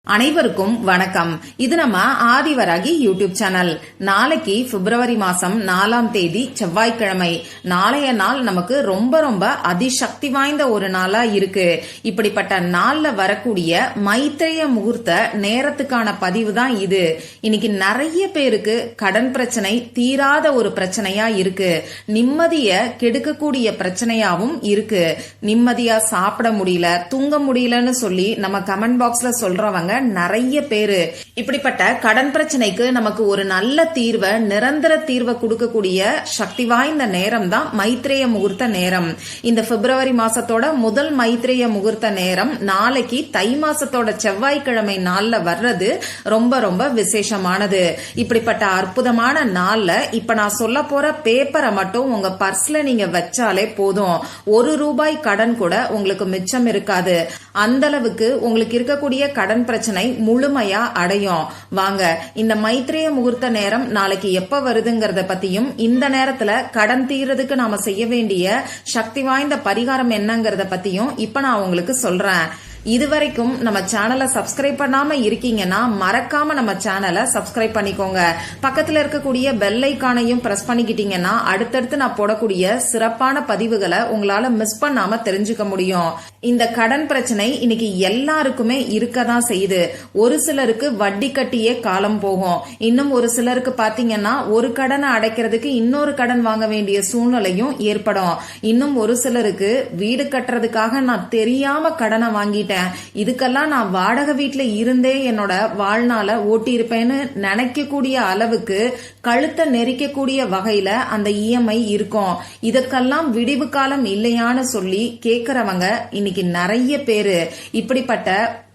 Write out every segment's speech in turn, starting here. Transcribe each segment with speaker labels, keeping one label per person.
Speaker 1: அனைவருக்கும் வணக்கம். இது நம்ம ஆதிவராகி யூடியூப் சேனல். நாளைக்கு பிப்ரவரி மாசம் 4ஆம் தேதி செவ்வாய்க்கிழமை. நாளைய நாள் நமக்கு ரொம்ப ரொம்ப அதிசக்தி வாய்ந்த ஒரு நாளா இருக்கு. இப்படிப்பட்ட நாள்ல வரக்கூடிய மைத்ரேய முகூர்த்த நேரத்துக்கான பதிவு தான் இது. இன்னைக்கு நிறைய பேருக்கு கடன் பிரச்சனை தீராத ஒரு பிரச்சனையா இருக்கு. நிம்மதிய கெடுக்கக்கூடிய பிரச்சனையாவும் இருக்கு. நிம்மதியா சாப்பிட முடியல, தூங்க முடியலன்னு சொல்லி நம்ம கமெண்ட் பாக்ஸ்ல சொல்றவங்க நிறைய பேரு. இப்படிப்பட்ட கடன் பிரச்சனைக்கு நமக்கு ஒரு நல்ல தீர்வை, நிரந்தர தீர்வை கொடுக்கக்கூடிய சக்தி வாய்ந்த நேரம் தான் மைத்ரேய முகூர்த்த நேரம். இந்த பிப்ரவரி மாசத்தோட முதல் மைத்ரேய முகூர்த்த நேரம் நாளைக்கு தை மாசத்தோட செவ்வாய்க்கிழமை நாள்ல வர்றது ரொம்ப ரொம்ப விசேஷமானது. இப்படிப்பட்ட அற்புதமான நாள்ல இப்ப நான் சொல்ல போற பேப்பரை மட்டும் உங்க பர்ஸ்ல நீங்க வச்சாலே போதும். ₹1 கடன் கூட உங்களுக்கு மிச்சம் இருக்காது. அந்த அளவுக்கு உங்களுக்கு இருக்கக்கூடிய கடன் பிரச்சனை முழுமையா அடையும். வாங்க, இந்த மைத்ரேய முகூர்த்த நேரம் நாளைக்கு எப்ப வருதுங்கறத பத்தியும், இந்த நேரத்துல கடன் தீர்றதுக்கு நாம செய்ய வேண்டிய சக்தி வாய்ந்த பரிகாரம் என்னங்கறத பத்தியும் இப்ப நான் உங்களுக்கு சொல்றேன். இதுவரைக்கும் நம்ம சேனலை சப்ஸ்கிரைப் பண்ணாம இருக்கீங்கன்னா மறக்காம நம்ம சேனலை சப்ஸ்கிரைப் பண்ணிக்கோங்க. பக்கத்துல இருக்கக்கூடிய பெல் ஐகானையும் பிரஸ் பண்ணிக்கிட்டீங்கன்னா அடுத்தடுத்து நான் போடக்கூடிய சிறப்பான பதிவுகளை உங்களால மிஸ் பண்ணாம தெரிஞ்சுக்க முடியும். இந்த கடன் பிரச்சனை இன்னைக்கு எல்லாருக்குமே இருக்கதான் செய்யுது. ஒரு சிலருக்கு வட்டி கட்டியே காலம் போகும். இன்னும் ஒரு சிலருக்கு பாத்தீங்கன்னா ஒரு கடனை அடைக்கிறதுக்கு இன்னொரு கடன் வாங்க வேண்டிய சூழ்நிலையும் ஏற்படும். இன்னும் ஒரு சிலருக்கு வீடு கட்டுறதுக்காக நான் தெரியாம கடனை வாங்கிட்டேன், இதுக்கெல்லாம் நான் வாடகை வீட்டுல இருந்தே என்னோட வாழ்நாள ஓட்டி இருப்பேன்னு நினைக்கக்கூடிய அளவுக்கு கழுத்தை நெரிக்கக்கூடிய வகையில அந்த இஎம்ஐ இருக்கும். இதற்கெல்லாம் விடிவு காலம் இல்லையான்னு சொல்லி கேக்குறவங்க இன்னைக்கு நிறைய பேரு. இப்படிப்பட்ட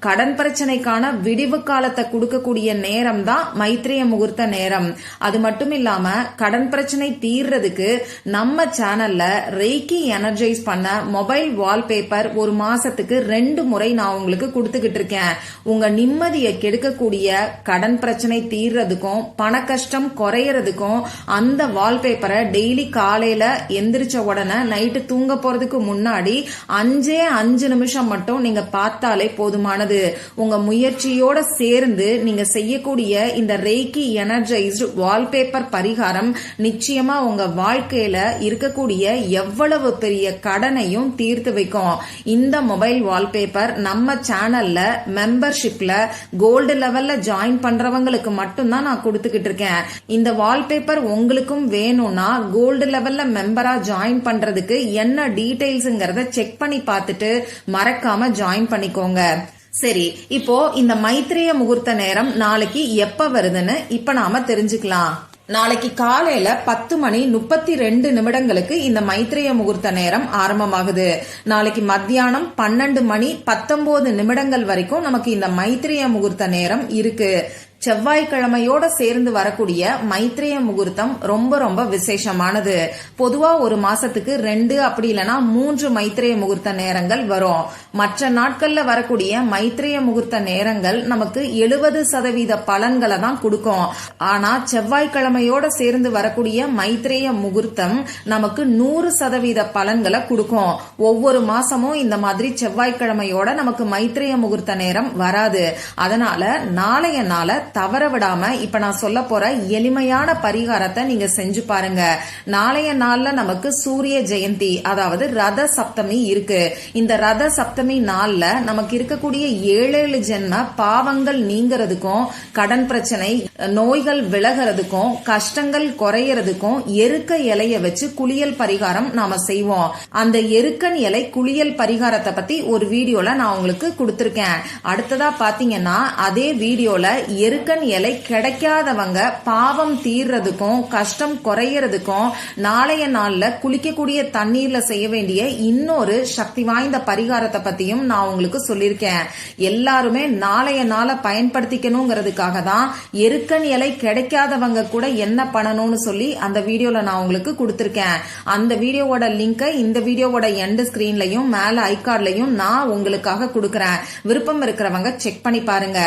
Speaker 1: கடன் பிரச்சனைக்கான விடிவு காலத்தை கொடுக்கக்கூடிய நேரம் தான் மைத்ரேய முகூர்த்த நேரம். அது மட்டும் இல்லாம கடன் பிரச்சனை தீர்றதுக்கு நம்ம சேனல்ல ரெய்கி எனர்ஜைஸ் பண்ண மொபைல் வால்பேப்பர் ஒரு மாசத்துக்கு 2 முறை நான் உங்களுக்கு கொடுத்துக்கிட்டு இருக்கேன். உங்க நிம்மதியை கெடுக்கக்கூடிய கடன் பிரச்சனை தீர்றதுக்கும் பண கஷ்டம் குறையறதுக்கும் அந்த வால்பேப்பரை டெய்லி காலையில எந்திரிச்ச உடனே நைட்டு தூங்க போறதுக்கு முன்னாடி 5 நிமிஷம் மட்டும் நீங்க பார்த்தாலே போதுமானது. உங்க முயற்சியோட சேர்ந்து நீங்க செய்யக்கூடிய இந்த ரெய்கி எனர்ஜைஸ்டு வால்பேப்பர் பரிகாரம் நிச்சயமா உங்க வாழ்க்கையில இருக்கக்கூடிய எவ்வளவு பெரிய கடனையும் தீர்த்து வைக்கும். இந்த மொபைல் வால்பேப்பர் நம்ம சேனல்ல மெம்பர்ஷிப்ல கோல்டு லெவல்ல ஜாயின் பண்றவங்களுக்கு மட்டும்தான் நான் கொடுத்துக்கிட்டு இருக்கேன். இந்த வால்பேப்பர் உங்களுக்கும் வேணும்னா கோல்டு லெவல்ல மெம்பரா ஜாயின் பண்றதுக்கு என்ன டீடைல்ஸ்ங்கறத செக் பண்ணி பார்த்துட்டு மறக்காம ஜாயின் பண்ணிக்கோங்க. சரி, இப்போ இந்த மைத்ரேய முகூர்த்த நேரம் நாளைக்கு எப்ப வருதுன்னு இப்ப நாம தெரிஞ்சுக்கலாம். நாளைக்கு காலையில 10:32 இந்த மைத்ரேய முகூர்த்த நேரம் ஆரம்பமாகுது. நாளைக்கு மத்தியானம் 12:19 வரைக்கும் நமக்கு இந்த மைத்ரேய முகூர்த்த நேரம் இருக்கு. செவ்வாய்க்கிழமையோட சேர்ந்து வரக்கூடிய மைத்ரேய முகூர்த்தம் ரொம்ப ரொம்ப விசேஷமானது. பொதுவா ஒரு மாசத்துக்கு 2 அப்படி இல்லைன்னா 3 மைத்ரேய முகூர்த்த நேரங்கள் வரும். மற்ற நாட்கள்ல வரக்கூடிய மைத்ரேய முகூர்த்த நேரங்கள் நமக்கு 70% பலன்களை தான் கொடுக்கும். ஆனா செவ்வாய்க்கிழமையோட சேர்ந்து வரக்கூடிய மைத்ரேய முகூர்த்தம் நமக்கு 100% பலன்களை கொடுக்கும். ஒவ்வொரு மாசமும் இந்த மாதிரி செவ்வாய்க்கிழமையோட நமக்கு மைத்ரேய முகூர்த்த நேரம் வராது. அதனால நாளைய நாள தவற விடாம இப்ப நான் சொல்ல போற எளிமையான பரிகாரத்தை நீங்க செஞ்சு பாருங்க. நாளைய நாள்ல நமக்கு சூரிய ஜெயந்தி, அதாவது ரத சப்தமி இருக்கு. இந்த ரத சப்தமி நாள்ல நமக்கு இருக்கக்கூடிய 7 ஜென்ம பாவங்கள் நீங்கிறதுக்கும், கடன் பிரச்சனை நோய்கள் விலகிறதுக்கும், கஷ்டங்கள் குறையறதுக்கும் எருக்க இலைய வச்சு குளியல் பரிகாரம் நாம செய்வோம். அந்த எருக்கன் இலை குளியல் பரிகாரத்தை பத்தி ஒரு வீடியோல நான் உங்களுக்கு கொடுத்திருக்கேன். அடுத்ததா பாத்தீங்கன்னா அதே வீடியோல எருக்கன் இலை கிடைக்காதவங்க பாவம் தீர்றதுக்கும் கஷ்டம் குறையறதுக்கும் நாளைய நாள்ல குளிக்கக்கூடிய தண்ணீர்ல செய்ய வேண்டிய இன்னொரு சக்தி வாய்ந்த பரிகாரத்தை பத்தியும் நான் உங்களுக்கு சொல்லியிருக்கேன். எல்லாருமே நாளைய நாளை பயன்படுத்திக்கணுங்கிறதுக்காக தான் எருக்கன் இலை கிடைக்காதவங்க கூட என்ன பண்ணணும்னு சொல்லி அந்த வீடியோல நான் உங்களுக்கு கொடுத்திருக்கேன். அந்த வீடியோவோட லிங்கை இந்த வீடியோவோட எண்ட் ஸ்கிரீன்லயும் மேல ஐகார்ட்லயும் நான் உங்களுக்காக கொடுக்கறேன். விருப்பம் இருக்கிறவங்க செக் பண்ணி பாருங்க.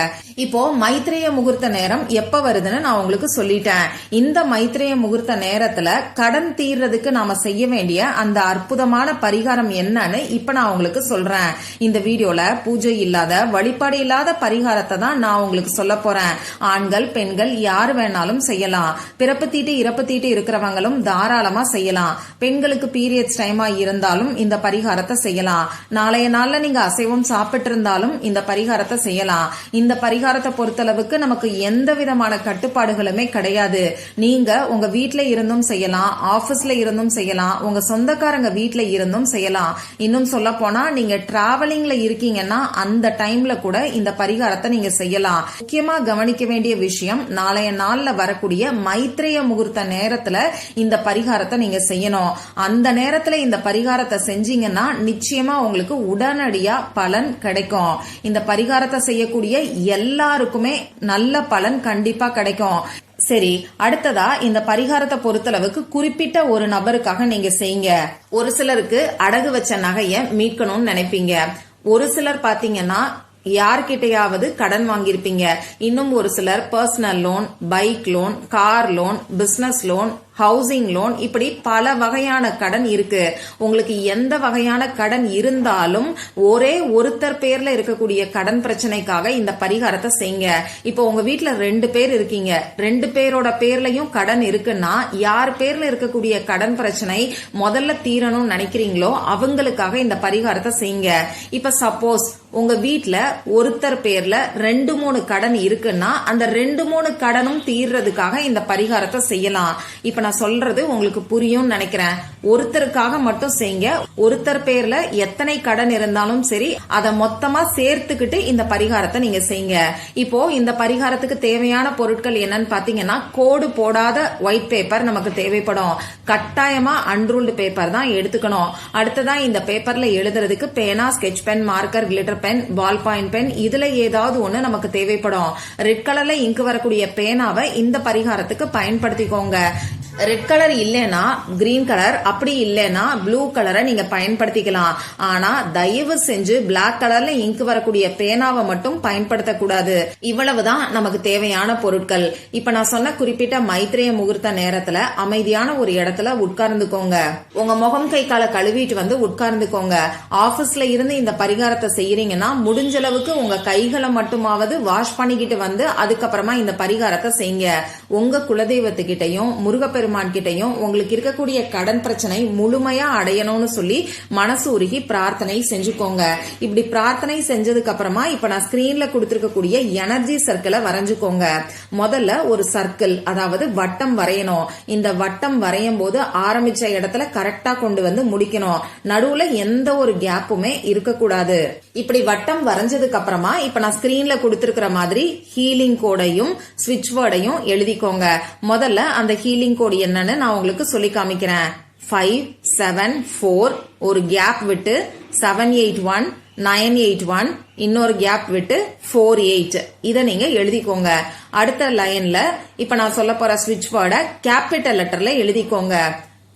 Speaker 1: இப்போ மைத்ரேய முகூர்த்த நேரம் எப்ப வருதுன்னு நான் உங்களுக்கு சொல்லிட்டேன். இந்த மைத்ரேய முகூர்த்த நேரத்துல கடன் தீர்றதுக்கு நாம செய்ய வேண்டிய அந்த அற்புதமான பரிகாரம் என்னன்னு இப்ப நான் உங்களுக்கு சொல்றேன். போறேன். இந்த வீடியோல பூஜை இல்லாத, வழிபாடு இல்லாத பரிகாரத்தை தான் நான் உங்களுக்கு சொல்ல போறேன். ஆண்கள் பெண்கள் யாரு வேணாலும் செய்யலாம். பிறப்பு தீட்டு இறப்பு தீட்டு இருக்கிறவங்களும் தாராளமா செய்யலாம். பெண்களுக்கு பீரியட்ஸ் டைமா இருந்தாலும் இந்த பரிகாரத்தை செய்யலாம். நாளைய நாள்ல நீங்க அசைவம் சாப்பிட்டு இருந்தாலும் இந்த பரிகாரத்தை செய்யலாம். இந்த பரிகாரத்தை பொறுத்தளவுக்கு நமக்கு எந்த விதமான கட்டுப்பாடுகளுமே கிடையாது. நீங்க உங்க வீட்ல இருந்தும் செய்யலாம், ஆபீஸ்ல இருந்தும் செய்யலாம், உங்க சொந்தக்காரங்க வீட்ல இருந்தும் செய்யலாம். இன்னும் சொல்ல போனா நீங்க டிராவலிங்ல இருக்கீங்கன்னா அந்த டைம்ல கூட இந்த பரிகாரத்தை நீங்க செய்யலாம். முக்கியமா கவனிக்க வேண்டிய விஷயம், நாளைய நாள்ல வரக்கூடிய மைத்ரேய முகூர்த்த நேரத்துல இந்த பரிகாரத்தை நீங்க செய்யணும். அந்த நேரத்துல இந்த பரிகாரத்தை செஞ்சீங்கன்னா நிச்சயமா உங்களுக்கு உடனடியா பலன் கிடைக்கும். இந்த பரிகாரத்தை செய்யக்கூடிய எல்லாருக்குமே நல்ல பலன் கண்டிப்பா கிடைக்கும். சரி, அடுத்ததா இந்த பரிகாரத்தை பொறுத்தளவுக்கு குறிப்பிட்ட ஒரு நபருக்காக நீங்க செய்யுங்க. ஒரு சிலருக்கு அடகு வச்ச நகைய மீட்கணும்னு நினைப்பீங்க. ஒரு சிலர் பாத்தீங்கன்னா யார்கிட்டயாவது கடன் வாங்கியிருப்பீங்க. இன்னும் ஒரு சிலர் personal loan, bike loan, car loan, business loan, housing loan, இப்படி பல வகையான கடன் இருக்கு. உங்களுக்கு எந்த வகையான கடன் இருந்தாலும் ஒரே ஒருத்தர் பேர்ல இருக்கக்கூடிய கடன் பிரச்சனைக்காக இந்த பரிகாரத்தை செய்யுங்க. இப்போ உங்க வீட்டுல 2 பேர் இருக்கீங்க, 2 பேரோட பேர்லயும் கடன் இருக்குன்னா யார் பேர்ல இருக்கக்கூடிய கடன் பிரச்சனை முதல்ல தீரணும்னு நினைக்கிறீங்களோ அவங்களுக்காக இந்த பரிகாரத்தை செய்யுங்க. இப்ப சப்போஸ் உங்க வீட்டுல ஒருத்தர் பேர்ல 2-3 கடன் இருக்குன்னா அந்த 2-3 கடனும் தீர்றதுக்காக இந்த பரிகாரத்தை செய்யலாம். இப்ப நான் சொல்றது உங்களுக்கு புரியும் நினைக்கிறேன். ஒருத்தருக்காக மட்டும் செய்யுங்க. ஒருத்தர் பேர்ல எத்தனை கடன் இருந்தாலும் சரி அதை மொத்தமா சேர்த்துக்கிட்டு இந்த பரிகாரத்தை நீங்க செய்யுங்க. இப்போ இந்த பரிகாரத்துக்கு தேவையான பொருட்கள் என்னன்னு பாத்தீங்கன்னா, கோடு போடாத ஒயிட் பேப்பர் நமக்கு தேவைப்படும். கட்டாயமா அன்ரூல்டு பேப்பர் தான் எடுத்துக்கணும். அடுத்ததான் இந்த பேப்பர்ல எழுதுறதுக்கு பேனா, sketch pen, marker, glitter pen, ball point pen, இதுல ஏதாவது ஒண்ணு நமக்கு தேவைப்படும். ரெட் கலர்ல இங்கு வரக்கூடிய பேனாவை இந்த பரிகாரத்துக்கு பயன்படுத்திக்கோங்க. ரெட் கலர் இல்லைன்னா கிரீன் கலர், அப்படி இல்லைன்னா ப்ளூ கலரை நீங்க பயன்படுத்திக்கலாம். ஆனா தயவு செஞ்சு பிளாக் கலர்ல இங்கு வரக்கூடிய பேனாவை மட்டும் பயன்படுத்தக்கூடாது. இவ்வளவுதான் நமக்கு தேவையான பொருட்கள். இப்ப நான் சொன்ன குறிப்பிட்ட மைத்ரேய முகூர்த்த நேரத்துல அமைதியான ஒரு இடத்துல உட்கார்ந்துக்கோங்க. உங்க முகம் கை காலை கழுவிட்டு வந்து உட்கார்ந்துக்கோங்க. ஆபீஸ்ல இருந்து இந்த பரிகாரத்தை செய்யறீங்கன்னா முடிஞ்ச அளவுக்கு உங்க கைகளை மட்டுமாவது வாஷ் பண்ணிக்கிட்டு வந்து அதுக்கப்புறமா இந்த பரிகாரத்தை செய்யுங்க. உங்க குலதெய்வத்துக்கிட்டையும் முருகப்பெருமான் கிட்டையும் உங்களுக்கு இருக்கக்கூடிய கடன் பிரச்சனை முழுமையா அடையணும்னு சொல்லி மனசு உருகி பிரார்த்தனை செஞ்சுக்கோங்க. இப்படி பிரார்த்தனை செஞ்சதுக்கு அப்புறமா இப்ப நான் ஸ்கிரீன்ல கொடுத்திருக்கக்கூடிய எனர்ஜி சர்க்கிளை வரைஞ்சுக்கோங்க. முதல்ல ஒரு சர்க்கிள், அதாவது வட்டம் வரையணும். இந்த வட்டம் வரையும் போது ஆரம்பிச்ச இடத்துல கரெக்டா கொண்டு வந்து முடிக்கணும். நடுவுல எந்த ஒரு கேப்புமே இருக்கக்கூடாது. இப்படி வட்டம் வரைஞ்சதுக்கு அப்புறமா இப்ப நான் ஸ்கிரீன்ல கொடுத்திருக்கிற மாதிரி ஹீலிங் கோடையும் ஸ்விட்ச் வேர்டையும் எழுதிக்கோங்க. முதல்ல அந்த ஹீலிங் கோடு என்னன்னு நான் உங்களுக்கு சொல்லி காமிக்கிறேன். 574, ஒரு கேப் விட்டு 781, 981, இன்னொரு கேப் விட்டு 48. இத நீங்க எழுதிக்கோங்க. அடுத்த லைன்ல இப்ப நான் சொல்ல போற ஸ்விட்ச் வேர்டை கேபிட்டல் லெட்டர்ல எழுதிக்கோங்க.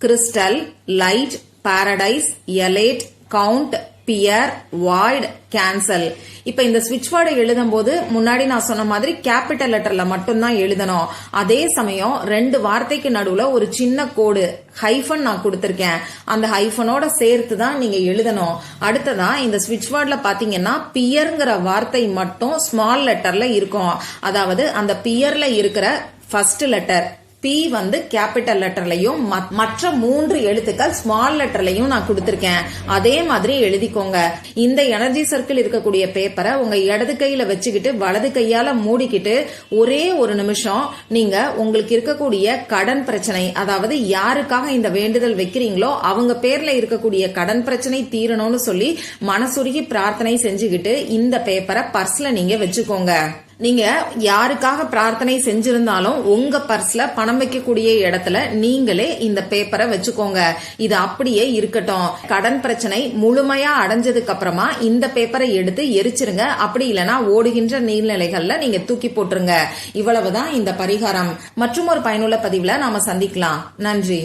Speaker 1: Crystal, light, paradise, elate, count, peer, void, cancel. இப்ப இந்த ஸ்விட்ச் வேர்டை எழுதும் போது முன்னாடி நான் சொன்ன மாதிரி கேபிட்டல் லெட்டர்ல மட்டும்தான் எழுதணும். அதே சமயம் 2 வார்த்தைக்கு நடுவுல ஒரு சின்ன கோடு ஹைஃபன் நான் கொடுத்திருக்கேன். அந்த ஹைஃபனோட சேர்த்து தான் நீங்க எழுதணும். அடுத்ததா இந்த ஸ்விட்ச் வேர்ட்ல பாத்தீங்கன்னா பியர்ங்கிற வார்த்தை மட்டும் ஸ்மால் லெட்டர்ல இருக்கும். அதாவது அந்த பியர்ல இருக்கிற ஃபர்ஸ்ட் லெட்டர் பி வந்து கேபிட்டல் லெட்டர்லயும் மற்ற 3 எழுத்துக்கள் ஸ்மால் லெட்டர்லயும் நான் கொடுத்திருக்கேன். அதே மாதிரி எழுதிக்கோங்க. இந்த எனர்ஜி சர்க்கிள் இருக்கக்கூடிய பேப்பரை உங்க இடது கையில வச்சுக்கிட்டு வலது கையால மூடிக்கிட்டு ஒரே ஒரு நிமிஷம் நீங்க உங்களுக்கு இருக்கக்கூடிய கடன் பிரச்சனை, அதாவது யாருக்காக இந்த வேண்டுதல் வைக்கிறீங்களோ அவங்க பேர்ல இருக்கக்கூடிய கடன் பிரச்சனை தீரணும்னு சொல்லி மனசுருகி பிரார்த்தனை செஞ்சுக்கிட்டு இந்த பேப்பரை பர்ஸ்ல நீங்க வச்சுக்கோங்க. நீங்க யாருக்காக பிரார்த்தனை செஞ்சிருந்தாலும் உங்க பர்ஸ்ல பணம் வைக்கக்கூடிய இடத்துல நீங்களே இந்த பேப்பரை வச்சுக்கோங்க. இது அப்படியே இருக்கட்டும். கடன் பிரச்சனை முழுமையா அடைஞ்சதுக்கு அப்புறமா இந்த பேப்பரை எடுத்து எரிச்சிருங்க. அப்படி இல்லைன்னா ஓடுகின்ற நீர்நிலைகள்ல நீங்க தூக்கி போட்டுருங்க. இவ்வளவுதான் இந்த பரிகாரம். மற்றும் ஒரு பயனுள்ள பதிவுல நாம சந்திக்கலாம். நன்றி.